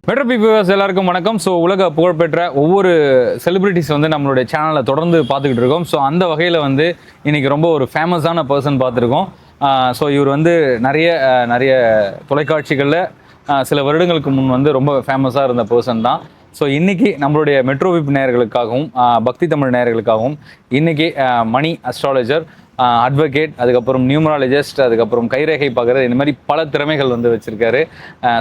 Metro viewers எல்லாருக்கும் வணக்கம். So உலக புகழ்பெற்ற ஒவ்வொரு செலிபிரிட்டிஸ் வந்து நம்மளுடைய சேனலை தொடர்ந்து பார்த்துக்கிட்டு இருக்கோம். ஸோ அந்த வகையில் வந்து இன்னைக்கு ரொம்ப ஒரு ஃபேமஸான பர்சன் பார்த்துருக்கோம். ஸோ இவர் வந்து நிறைய தொலைக்காட்சிகளில் சில வருடங்களுக்கு முன் வந்து ரொம்ப ஃபேமஸாக இருந்த பர்சன் தான். ஸோ இன்றைக்கி நம்மளுடைய மெட்ரோ விப் நேயர்களுக்காகவும் பக்தி தமிழ் நேயர்களுக்காகவும் இன்றைக்கி மணி அஸ்ட்ராலஜர், அட்வொகேட், அதுக்கப்புறம் நியூமராலஜிஸ்ட், அதுக்கப்புறம் கைரேகை பார்க்குறது, இந்த மாதிரி பல திறமைகள் வந்து வச்சுருக்காரு.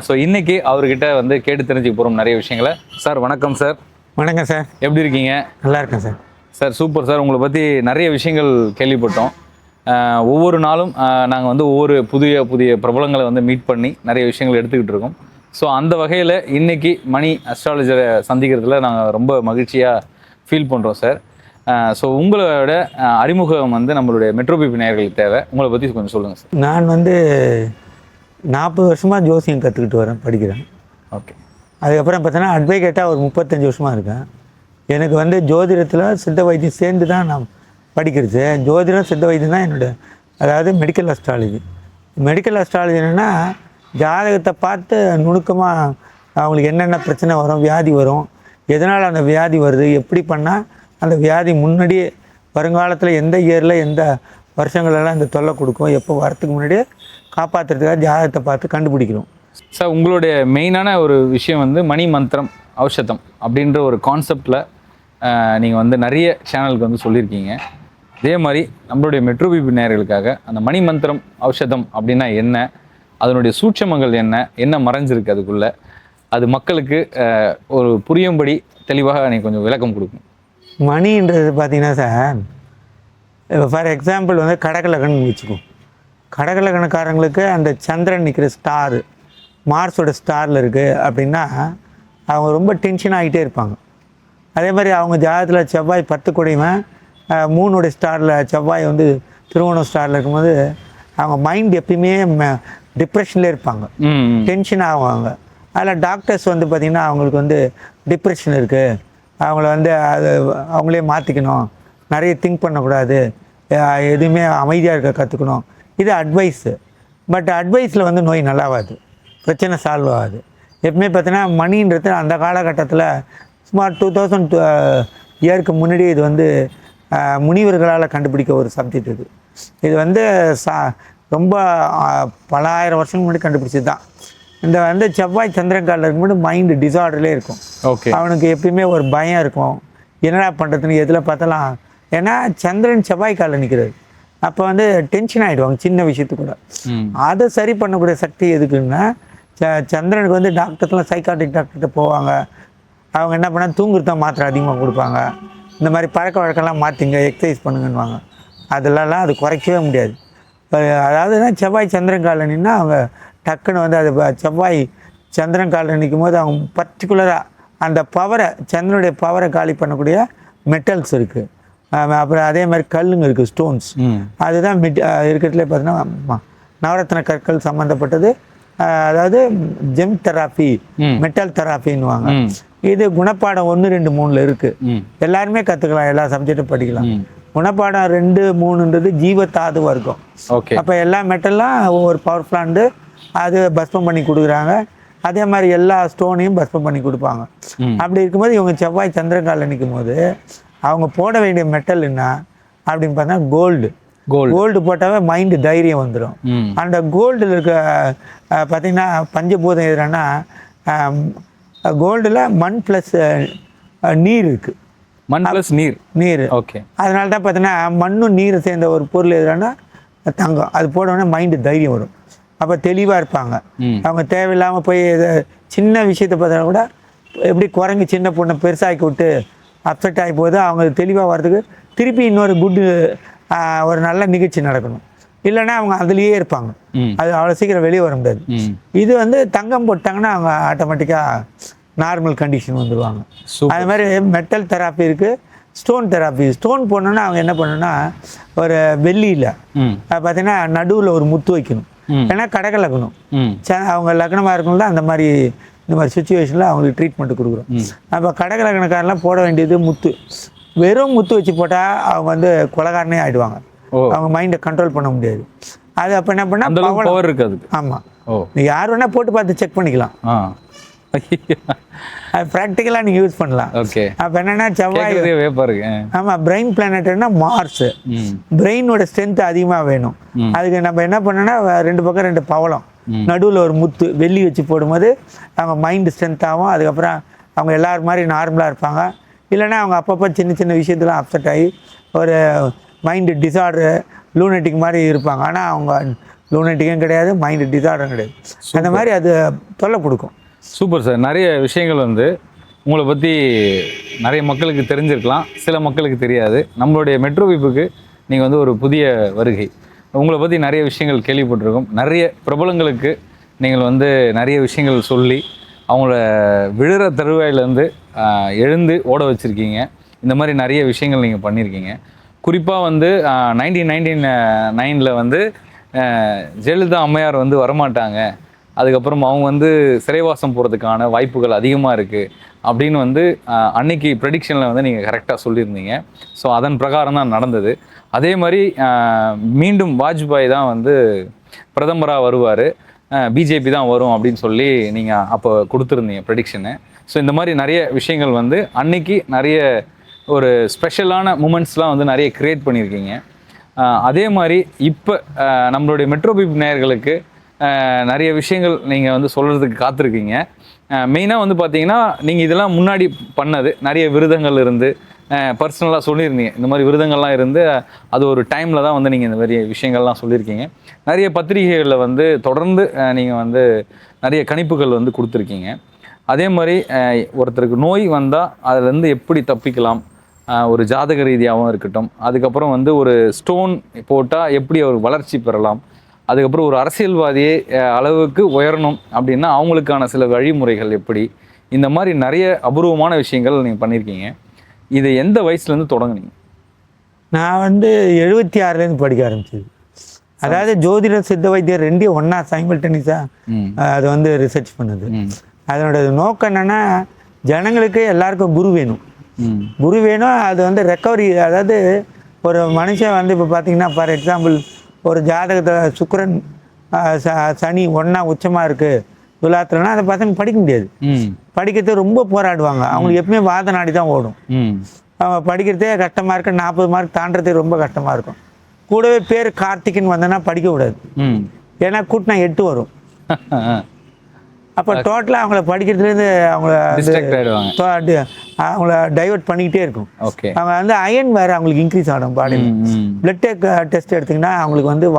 ஸோ இன்றைக்கி அவர்கிட்ட வந்து கேட்டு தெரிஞ்சுக்க போகிறோம் நிறைய விஷயங்களை. சார் வணக்கம் சார். வணக்கம் சார். எப்படி இருக்கீங்க? நல்லா இருக்கேன் சார். Sir super sir. உங்களை பற்றி நிறைய விஷயங்கள் கேள்விப்பட்டோம். ஒவ்வொரு நாளும் நாங்கள் வந்து ஒவ்வொரு புதிய பிரபலங்களை வந்து மீட் பண்ணி நிறைய விஷயங்கள் எடுத்துக்கிட்டு இருக்கோம். ஸோ அந்த வகையில் இன்றைக்கி மணி அஸ்ட்ராலஜரை சந்திக்கிறதுல நாங்கள் ரொம்ப மகிழ்ச்சியாக ஃபீல் பண்ணுறோம் சார். ஸோ உங்களோட அறிமுகம் வந்து நம்மளுடைய மெட்ரோ விப் நேயர்களுக்கு தேவை. உங்களை பற்றி கொஞ்சம் சொல்லுங்கள் சார். நான் வந்து 40 வருஷமாக ஜோசியம் கற்றுக்கிட்டு வரேன், படிக்கிறேன். ஓகே. அதுக்கப்புறம் பார்த்தீங்கன்னா அட்வொகேட்டாக ஒரு 35 வருஷமாக இருக்கேன். எனக்கு வந்து ஜோதிடத்தில் சித்த வைத்தியம் சேர்ந்து தான் நான் படிக்கிறது. ஜோதிடம் சித்த வைத்தியம் தான் என்னோடய, அதாவது மெடிக்கல் அஸ்ட்ராலஜி. மெடிக்கல் அஸ்ட்ராலஜி என்னென்னா ஜாதகத்தை பார்த்து நுணுக்கமாக அவங்களுக்கு என்னென்ன பிரச்சனை வரும், வியாதி வரும், எதனால் அந்த வியாதி வருது, எப்படி பண்ணால் அந்த வியாதி முன்னாடியே வருங்காலத்தில் எந்த இயரில் எந்த வருஷங்களெல்லாம் இந்த தொல்லை கொடுக்கும், எப்போ வரத்துக்கு முன்னாடியே காப்பாற்றுறதுக்காக ஜாதகத்தை பார்த்து கண்டுபிடிக்கிறோம். சார் உங்களுடைய மெயினான ஒரு விஷயம் வந்து மணி மந்திரம் ஔஷதம் அப்படின்ற ஒரு கான்செப்டில் நீங்கள் வந்து நிறைய சேனலுக்கு வந்து சொல்லியிருக்கீங்க. அதே மாதிரி நம்மளுடைய மெட்ரோ விப் நேயர்களுக்காக அந்த மணி மந்திரம் ஔஷதம் அப்படின்னா என்ன, அதனுடைய சூட்சமங்கள் என்ன மறைஞ்சிருக்கு அதுக்குள்ளே, அது மக்களுக்கு ஒரு புரியும்படி தெளிவாக நீங்கள் கொஞ்சம் விளக்கம் கொடுக்கணும். மணின்றது பார்த்திங்கன்னா சார், இப்போ ஃபார் எக்ஸாம்பிள் வந்து கடகலக்கணம் வச்சுக்கும். கடகலக்கணக்காரங்களுக்கு அந்த சந்திரன் நிற்கிற ஸ்டாரு மார்ஸோட ஸ்டாரில் இருக்குது அப்படின்னா அவங்க ரொம்ப டென்ஷன் ஆகிட்டே இருப்பாங்க. அதே மாதிரி அவங்க ஜாதகத்தில் செவ்வாய் 10 குடைவன் 3 ஸ்டாரில் செவ்வாய் வந்து திருவோணம் ஸ்டாரில் இருக்கும்போது அவங்க மைண்ட் எப்பயுமே டிப்ரெஷன்லேயே இருப்பாங்க, டென்ஷன் ஆகுவாங்க. அதில் டாக்டர்ஸ் வந்து பார்த்திங்கன்னா அவங்களுக்கு வந்து டிப்ரெஷன் இருக்குது, அவங்கள வந்து அது அவங்களே மாற்றிக்கணும், நிறைய திங்க் பண்ணக்கூடாது, எதுவுமே அமைதியாக இருக்க கற்றுக்கணும், இது அட்வைஸு. பட் அட்வைஸில் வந்து நோய் நல்லாவாது, பிரச்சனை சால்வ் ஆகாது. எப்பவுமே பார்த்தீங்கன்னா மணின்றது அந்த காலகட்டத்தில் சுமார் 2000 இயருக்கு முன்னாடி இது வந்து முனிவர்களால் கண்டுபிடிக்க ஒரு சப்ஜெக்ட். இது வந்து ரொம்ப பல ஆயிரம் வருஷம் முன்னாடி கண்டுபிடிச்சது தான். இந்த வந்து செவ்வாய் சந்திரன் காலில் இருக்கும்போது மைண்டு டிசார்டர்லேயே இருக்கும். ஓகே. அவனுக்கு எப்பயுமே ஒரு பயம் இருக்கும், என்னடா பண்ணுறதுன்னு எதில் பார்த்தாலாம். ஏன்னா சந்திரன் செவ்வாய் காலில் நிற்கிறது, அப்போ வந்து டென்ஷன் ஆகிடுவாங்க சின்ன விஷயத்துக்கு கூட. அதை சரி பண்ணக்கூடிய சக்தி எதுக்குன்னா சந்திரனுக்கு வந்து டாக்டர்லாம் சைக்காட்ரிக் டாக்டர்கிட்ட போவாங்க. அவங்க என்ன பண்ணால் தூங்குறத மாத்திரை அதிகமாக கொடுப்பாங்க, இந்த மாதிரி பழக்க வழக்கம்லாம் மாற்றிங்க, எக்ஸசைஸ் பண்ணுங்கன்னுவாங்க. அதிலலாம் அது குறைக்கவே முடியாது. அதாவதுன்னா செவ்வாய் சந்திரன் காலில் நின்னா அவங்க டக்குன்னு வந்து அது செவ்வாய் சந்திரன் காலில் நிற்கும் போது அவங்க பர்டிகுலராக அந்த பவரை, சந்திரனுடைய பவரை காலி பண்ணக்கூடிய மெட்டல்ஸ் இருக்குது. அப்புறம் அதே மாதிரி கல்லுங்க இருக்குது, ஸ்டோன்ஸ். அதுதான் இருக்கிறதுலே பார்த்தீங்கன்னா நவரத்ன கற்கள் சம்மந்தப்பட்டது. அதாவது ஜெம் தெராப்பி, மெட்டல் தெராப்பின்னுவாங்க. இது குணப்பாடம் 1, 2, 3 இருக்குது. எல்லாருமே கற்றுக்கலாம், எல்லா சப்ஜெக்டும் படிக்கலாம். குணப்பாடம் 2, 3ன்றது ஜீவத்தாது வர்க்கம். அப்போ எல்லா மெட்டல்லாம் ஒவ்வொரு பவர்ஃபுல்லாண்டு அது பஸ்பம் பண்ணி கொடுக்குறாங்க. அதே மாதிரி எல்லா ஸ்டோனையும் பஸ்பம் பண்ணி கொடுப்பாங்க. அப்படி இருக்கும்போது இவங்க செவ்வாய் சந்திரகாலில் நிற்கும் போது அவங்க போட வேண்டிய மெட்டல் என்ன அப்படின்னு பார்த்தா கோல்டு போட்டாவே மைண்டு தைரியம் வந்துடும். அந்த கோல்டில் இருக்க பார்த்திங்கன்னா பஞ்சபூதம் எதுனா கோல்டில் மண் ப்ளஸ் நீர் இருக்குது. மண் ப்ளஸ் நீர். ஓகே. அதனால தான் பார்த்தீங்கன்னா மண்ணும் நீரை சேர்ந்த ஒரு பொருள் எதுனா தங்கம். அது போடவுடனே மைண்டு தைரியம் வரும், அப்போ தெளிவாக இருப்பாங்க. அவங்க தேவையில்லாமல் போய் சின்ன விஷயத்தை பார்த்தா கூட எப்படி குரங்கு சின்ன பொண்ணை பெருசாக்கி விட்டு அப்செட் ஆகி போகுது, அவங்க தெளிவாக வர்றதுக்கு திருப்பி இன்னொரு ஒரு நல்ல நிகழ்ச்சி நடக்கணும். இல்லைன்னா அவங்க அதுலேயே இருப்பாங்க, அது அவ்வளோ சீக்கிரம் வெளியே வர முடியாது. இது வந்து தங்கம் போட்டாங்கன்னா அவங்க ஆட்டோமேட்டிக்காக நார்மல் கண்டிஷன் வந்துடுவாங்க. அது மாதிரி மெட்டல் தெராப்பி இருக்குது, ஸ்டோன் தெராப்பி. ஸ்டோன் போடணுன்னா அவங்க என்ன பண்ணணும்னா ஒரு வெள்ளியில் பார்த்தீங்கன்னா நடுவில் ஒரு முத்து வைக்கணும். ஏன்னா கடக லக்னம், அவங்க லக்னமாக இருக்கணும்ல, அந்த மாதிரி இந்த மாதிரி சுச்சுவேஷனில் அவங்களுக்கு ட்ரீட்மெண்ட் கொடுக்குறோம். அப்போ கடக லக்னக்காரெலாம் போட வேண்டியது முத்து. வெறும் முத்து வச்சு போட்டால் அவங்க வந்து கொலகாரனே ஆகிடுவாங்க, அவங்க மைண்டை கண்ட்ரோல் பண்ண முடியாது. அது அப்போ என்ன பண்ணால் பவர் இருக்காது. ஆமாம், யார் வேணால் போட்டு பார்த்து செக் பண்ணிக்கலாம். அது ப்ராக்டிக்கலாக நீங்கள் யூஸ் பண்ணலாம். ஓகே. அப்போ என்னென்னா செவ்வாய் வேப்பா இருக்கு. ஆமாம், பிரெயின் பிளானட்னா மார்ஸு. பிரெயினோட ஸ்ட்ரென்த் அதிகமாக வேணும். அதுக்கு நம்ம என்ன பண்ணோன்னா 2 பக்கம் 2 பவளம், நடுவில் ஒரு முத்து வெள்ளி வச்சு போடும்போது அவங்க மைண்டு ஸ்ட்ரென்த் ஆகும். அதுக்கப்புறம் அவங்க எல்லாரும் மாதிரி நார்மலாக இருப்பாங்க. இல்லைன்னா அவங்க அப்பப்போ சின்ன சின்ன விஷயத்துல அப்செட் ஆகி ஒரு மைண்டு டிசார்டரு லூனட்டிக் மாதிரி இருப்பாங்க. ஆனால் அவங்க லூனட்டிக்கும் கிடையாது, மைண்டு டிசார்டரும் கிடையாது. அந்த மாதிரி அது தொல்லை கொடுக்கும். Super sir. நிறைய விஷயங்கள் வந்து உங்களை பற்றி நிறைய மக்களுக்கு தெரிஞ்சிருக்கலாம், சில மக்களுக்கு தெரியாது. நம்மளுடைய மெட்ரோ வீப்புக்கு நீங்கள் வந்து ஒரு புதிய வருகை. உங்களை பற்றி நிறைய விஷயங்கள் கேள்விப்பட்டிருக்கோம். நிறைய பிரபலங்களுக்கு நீங்கள் வந்து நிறைய விஷயங்கள் சொல்லி அவங்கள விழுற தருவாயிலேருந்து எழுந்து ஓட வச்சுருக்கீங்க. இந்த மாதிரி நிறைய விஷயங்கள் நீங்கள் பண்ணியிருக்கீங்க. குறிப்பாக வந்து 1999 வந்து ஜெயலலிதா அம்மையார் வந்து வரமாட்டாங்க, அதுக்கப்புறம் அவங்க வந்து சிறைவாசம் போகிறதுக்கான வாய்ப்புகள் அதிகமாக இருக்குது அப்படின்னு வந்து அன்னைக்கு ப்ரெடிக்ஷனில் வந்து நீங்கள் கரெக்டாக சொல்லியிருந்தீங்க. ஸோ அதன் பிரகாரம் தான் நடந்தது. அதே மாதிரி மீண்டும் வாஜ்பாய் தான் வந்து பிரதமராக வருவார், பிஜேபி தான் வரும் அப்படின்னு சொல்லி நீங்கள் அப்போ கொடுத்துருந்தீங்க ப்ரெடிக்ஷனு. ஸோ இந்த மாதிரி நிறைய விஷயங்கள் வந்து அன்னைக்கு நிறைய ஒரு ஸ்பெஷலான மூமெண்ட்ஸ்லாம் வந்து நிறைய க்ரியேட் பண்ணியிருக்கீங்க. அதே மாதிரி இப்போ நம்மளுடைய மெட்ரோ வீப் நேயர்களுக்கு நிறைய விஷயங்கள் நீங்கள் வந்து சொல்கிறதுக்கு காத்திருக்கீங்க. மெயினாக வந்து பார்த்தீங்கன்னா நீங்கள் இதெல்லாம் முன்னாடி பண்ணது நிறைய விருதங்கள் இருந்து பர்சனலாக சொல்லியிருந்தீங்க. இந்த மாதிரி விருதங்கள்லாம் இருந்து அது ஒரு டைமில் தான் வந்து நீங்கள் இந்த மாதிரி விஷயங்கள்லாம் சொல்லியிருக்கீங்க. நிறைய பத்திரிகைகளில் வந்து தொடர்ந்து நீங்கள் வந்து நிறைய கணிப்புகள் வந்து கொடுத்துருக்கீங்க. அதே மாதிரி ஒருத்தருக்கு நோய் வந்தால் அதுலேருந்து எப்படி தப்பிக்கலாம், ஒரு ஜாதக ரீதியாகவும் இருக்கட்டும், அதுக்கப்புறம் வந்து ஒரு ஸ்டோன் போட்டால் எப்படி ஒரு வளர்ச்சி பெறலாம், அதுக்கப்புறம் ஒரு அரசியல்வாதியே அளவுக்கு உயரணும் அப்படின்னா அவங்களுக்கான சில வழிமுறைகள் எப்படி, இந்த மாதிரி நிறைய அபூர்வமான விஷயங்கள் நீங்கள் பண்ணியிருக்கீங்க. இது எந்த வயசுலேருந்து தொடங்குனீங்க? நான் வந்து 76லேருந்து படிக்க ஆரம்பிச்சது. அதாவது ஜோதிடம் சித்த வைத்தியர் ரெண்டையும் ஒன்றா சைமல்டேனியஸாக அது வந்து ரிசர்ச் பண்ணுது. அதனோட நோக்கம் என்னென்னா ஜனங்களுக்கு எல்லாருக்கும் குரு வேணும். குரு வேணும். அது வந்து ரெக்கவரி, அதாவது ஒரு மனுஷன் வந்து இப்போ பார்த்தீங்கன்னா ஃபார் எக்ஸாம்பிள் ஒரு ஜாதகத்தில் சுக்கிரன் சனி ஒன்றா உச்சமாக இருக்குது துலாத்துலன்னா அதை பசங்க படிக்க முடியாது. படிக்கிறது ரொம்ப போராடுவாங்க. அவங்களுக்கு எப்பவுமே வாத நாடி தான் ஓடும். அவங்க படிக்கிறதே கஷ்டமாக இருக்கு. 40 மார்க் தாண்டறதுக்கு ரொம்ப கஷ்டமாக இருக்கும். கூடவே பேர் கார்த்திக்னு வந்தோன்னா படிக்க கூடாது. ஏன்னா கூட்டினா 8 வரும். அப்போ டோட்டலாக அவங்கள படிக்கிறதுலேருந்து அவங்கள டைவர்ட் பண்ணிக்கிட்டே இருக்கும். அவங்க வந்து அயன் வேறு அவங்களுக்கு இன்க்ரீஸ் ஆகிடும் பாடியில். பிளட் டெஸ்ட் எடுத்திங்கன்னா அவங்களுக்கு வந்து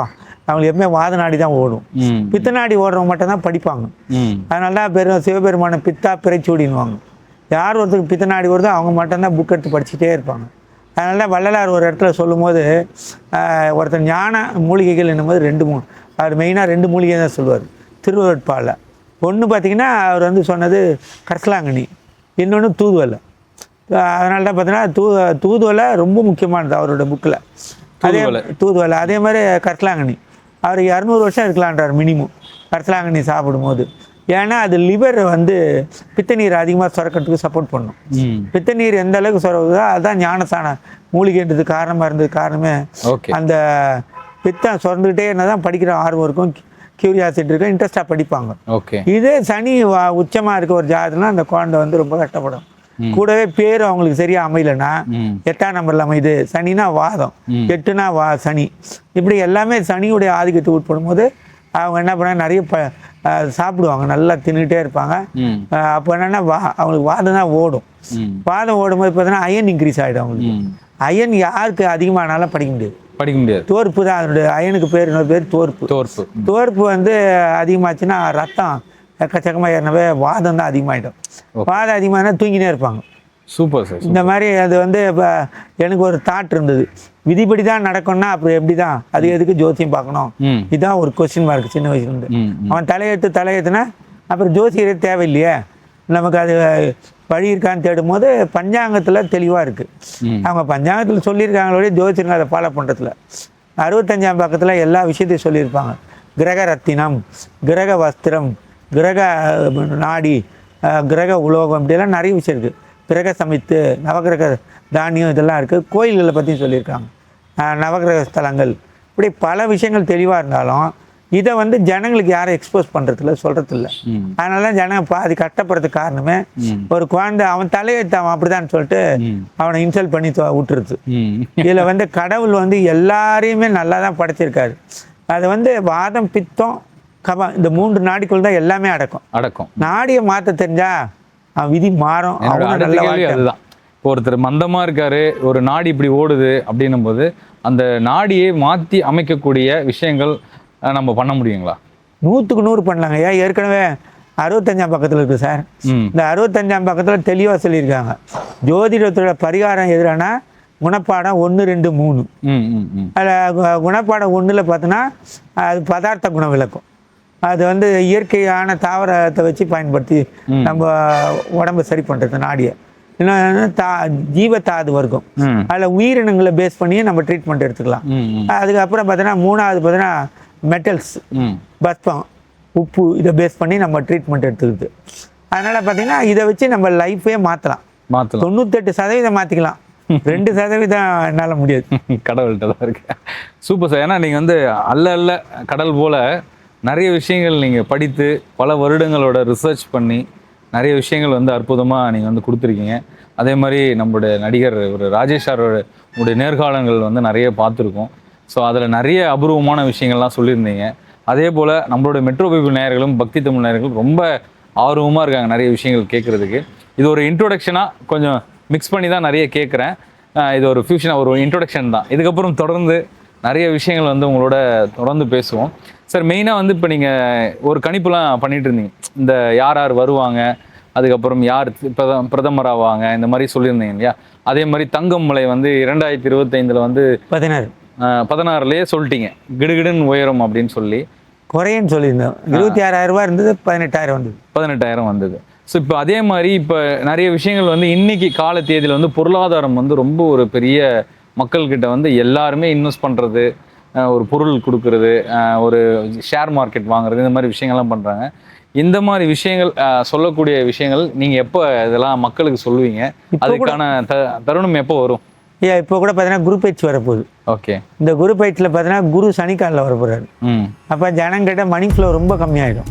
அவங்களுக்கு எப்பவுமே வாத நாடி தான் ஓடும். பித்த நாடி ஓடுறவங்க மட்டும் தான் படிப்பாங்க. அதனால தான் சிவபெருமான பித்தா பிறைச்சூடின்னுவாங்க. யார் ஒருத்தருக்கு பித்த நாடி வருதோ அவங்க மட்டும்தான் புக் எடுத்து படிச்சுட்டே இருப்பாங்க. அதனால தான் வள்ளலார் ஒரு இடத்துல சொல்லும் போது ஒருத்தர் ஞான மூலிகைகள் என்னும்போது 2-3 அவர் மெயினாக 2 மூலிகை தான் சொல்லுவார் திருவருட்பாவில். ஒன்று பார்த்திங்கன்னா அவர் வந்து சொன்னது கரிசலாங்கண்ணி, இன்னொன்று தூதுவலை. அதனால தான் பார்த்தீங்கன்னா தூதுவலை ரொம்ப முக்கியமானது அவரோட புக்கில். அதே தூதுவலை அதே மாதிரி கரிசலாங்கண்ணி அவர் 200 வருஷம் இருக்கலான்றார் மினிமம் கரிசலாங்கண்ணி சாப்பிடும்போது. ஏன்னா அது லிவர் வந்து பித்த நீர் அதிகமாக சுரக்கிறதுக்கு சப்போர்ட் பண்ணும். பித்த நீர் எந்த அளவுக்கு சுரக்குதோ அதுதான் ஞானசான மூலிகைன்றது காரணமாக இருந்தது. காரணமே அந்த பித்தம் சுரந்துக்கிட்டே இருந்தால் தான் படிக்கிற ஆர்வம் இருக்கும், கியூரியாசிட்டி இருக்கும், இன்ட்ரெஸ்டாக படிப்பாங்க. இதே சனி உச்சமாக இருக்க ஒரு ஜாதகம்னா அந்த குழந்தை வந்து ரொம்ப கஷ்டப்படும். கூடவே பேர் அவங்களுக்கு சரியா அமையலைன்னா 8ஆம் நம்பரில் அமையுது. சனினா வாதம், 8னா சனி. இப்படி எல்லாமே சனியுடைய ஆதிக்கத்தை உட்படும் போது அவங்க என்ன பண்ணாங்க, நிறைய சாப்பிடுவாங்க, நல்லா தின்னுகிட்டே இருப்பாங்க. அப்போ என்னென்னா அவங்களுக்கு வாதம் தான் ஓடும். வாதம் ஓடும்போது பார்த்தீங்கன்னா அயன் இன்க்ரீஸ் ஆகிடும் அவங்களுக்கு. அயன் யாருக்கு அதிகமானாலும் படிக்க முடியாது. தோற்பு தான் அதனுடைய அயனுக்கு பேர். இன்னொரு பேர் தோற்பு வந்து அதிகமாச்சுன்னா ரத்தம் எக்கச்சக்கமாக ஏறினவே வாதம் தான் அதிகமாகிடும். வாதம் அதிகமானா தூங்கினே இருப்பாங்க. Super sir. இந்த மாதிரி அது வந்து இப்போ எனக்கு ஒரு தாட் இருந்தது, விதிப்படி தான் நடக்கும்னா அப்புறம் எப்படி தான் அது எதுக்கு ஜோசியம் பார்க்கணும், இதுதான் ஒரு கொஸ்டின் மார்க் சின்ன வயசுலேருந்து. அவன் தலையெழுத்துனா அப்புறம் ஜோசியரே தேவையில்லையே, நமக்கு அது வழி இருக்கான்னு தேடும் போது பஞ்சாங்கத்தில் தெளிவாக இருக்குது. அவங்க பஞ்சாங்கத்தில் சொல்லியிருக்காங்களோடய ஜோசியங்க அதை ஃபாலோ பண்ணுறதுல 65ஆம் பக்கத்தில் எல்லா விஷயத்தையும் சொல்லியிருப்பாங்க. கிரக ரத்தினம், கிரக வஸ்திரம், கிரக நாடி, கிரக உலோகம், இப்படியெல்லாம் நிறைய விஷயம் இருக்குது. கிரக சமைத்து, நவகிரக தானியம், இதெல்லாம் இருக்குது. கோயில்களை பற்றியும் சொல்லியிருக்காங்க, நவகிரக ஸ்தலங்கள், இப்படி பல விஷயங்கள் தெளிவாக இருந்தாலும் இதை வந்து ஜனங்களுக்கு யாரும் எக்ஸ்போஸ் பண்ணுறதில்ல சொல்கிறதில்ல. ம். அதனால ஜனங்க பாதி கஷ்டப்படுறதுக்கு காரணமே ஒரு குழந்தை அவன் தலையெழுத்து அவன் அப்படிதான் சொல்லிட்டு அவனை இன்சல்ட் பண்ணி விட்டுருது. ம். இதில் வந்து கடவுள் வந்து எல்லாரையுமே நல்லா தான் படைச்சிருக்காரு. அது வந்து வாதம் பித்தம் கபம் இந்த 3 நாடிக்குள் தான் எல்லாமே அடக்கம். நாடியை மாற்ற தெரிஞ்சா அவன் விதி மாறும். என்னோட அவனும் அடுத்த நல்ல கேள்வி வாழ்க்கை. அதுதான். இப்போ ஒருத்தர் மந்தமா இருக்காரு, ஒரு நாடி இப்படி ஓடுது அப்படின்னும் போது அந்த நாடியை மாற்றி அமைக்கக்கூடிய விஷயங்கள் நம்ம பண்ண முடியுங்களா? 100க்கு 100 பண்ணலாங்க. ஏன் ஏற்கனவே 65ஆம் பக்கத்தில் இருக்குது சார். ம். இந்த 65ஆம் பக்கத்தில் தெளிவாக சொல்லியிருக்காங்க. ஜோதிடத்தோட பரிகாரம் எதுனா குணப்பாடம் 1, 2, 3. ம். ம். ம். அதில் குணப்பாடம் 1ல் பார்த்தோன்னா அது பதார்த்த குணம் விளக்கும். அது வந்து இயற்கையான தாவரத்தை வச்சு பயன்படுத்தி நம்ம உடம்பை சரி பண்ணுறது நாடியை. இன்னொன்று ஜீவத்தாது வர்க்கம். ம். அதில் உயிரினங்களை பேஸ் பண்ணி நம்ம ட்ரீட்மெண்ட் எடுத்துக்கலாம். ம். ம். அதுக்கப்புறம் பார்த்தோன்னா 3வது பார்த்தோன்னா மெட்டல்ஸ், ம். பஸ்பம், உப்பு இதை பேஸ் பண்ணி நம்ம ட்ரீட்மெண்ட் எடுத்துக்குது. அதனால் பார்த்தீங்கன்னா இதை வச்சு நம்ம லைஃபே மாற்றலாம். 98% மாற்றிக்கலாம். 2% என்னால் முடியாது. கடவுள்கிட்ட தான் இருக்கு. Super sir. ஏன்னா நீங்கள் வந்து அல்ல கடல் போல் நிறைய விஷயங்கள் நீங்கள் படித்து பல வருடங்களோட ரிசர்ச் பண்ணி நிறைய விஷயங்கள் வந்து அற்புதமாக நீங்கள் வந்து கொடுத்துருக்கீங்க. அதே மாதிரி நம்மளுடைய நடிகர் ஒரு ராஜேஷ் சாரோட உங்களுடைய நேர்காணல்கள் வந்து நிறைய பார்த்துருக்கோம். ஸோ அதில் நிறைய அபூர்வமான விஷயங்கள்லாம் சொல்லியிருந்தீங்க. அதே போல் நம்மளோட மெட்ரோ பீப்புள் நேயர்களும் பக்தி தமிழ் நேயர்களும் ரொம்ப ஆர்வமாக இருக்காங்க நிறைய விஷயங்கள் கேட்குறதுக்கு. இது ஒரு இன்ட்ரோடக்ஷனாக கொஞ்சம் மிக்ஸ் பண்ணி தான் நிறைய கேட்குறேன். இது ஒரு ஃபியூஷனாக ஒரு இன்ட்ரோடக்ஷன் தான். இதுக்கப்புறம் தொடர்ந்து நிறைய விஷயங்கள் வந்து உங்களோட தொடர்ந்து பேசுவோம். சார் மெயினாக வந்து இப்போ நீங்கள் ஒரு கணிப்புலாம் பண்ணிட்டு இருந்தீங்க, இந்த யார் யார் வருவாங்க, அதுக்கப்புறம் யார் பிரதமர் ஆவாங்க, இந்த மாதிரி சொல்லியிருந்தீங்க இல்லையா? அதே மாதிரி தங்கமலை வந்து 2025 வந்து 16லேயே சொல்லிட்டீங்க கிடுகிடுன்னு உயரும் அப்படின்னு சொல்லி. குறையன்னு சொல்லியிருந்தோம். 26,000 ரூபாய் இருந்தது, 18,000 வந்தது. 18,000 வந்தது. ஸோ இப்போ அதே மாதிரி இப்போ நிறைய விஷயங்கள் வந்து இன்னைக்கு கால தேதியில் வந்து பொருளாதாரம் வந்து ரொம்ப ஒரு பெரிய மக்கள்கிட்ட வந்து எல்லாருமே இன்வெஸ்ட் பண்ணுறது, ஒரு பொருள் கொடுக்கறது, ஒரு ஷேர் மார்க்கெட் வாங்குறது, இந்த மாதிரி விஷயங்கள்லாம் பண்ணுறாங்க. இந்த மாதிரி விஷயங்கள் சொல்லக்கூடிய விஷயங்கள் நீங்கள் எப்போ இதெல்லாம் மக்களுக்கு சொல்லுவீங்க? அதுக்கான தருணம் எப்போ வரும்? இப்போ கூட பார்த்தீங்கன்னா குரு பயிற்சி வரப்போகுது. ஓகே. இந்த குரு பயிற்சியில் பார்த்தீங்கன்னா குரு சனிக்காலில் வரப்போறாரு. அப்போ ஜனங்கிட்ட மணி ஃப்ளோ ரொம்ப கம்மியாயிடும்.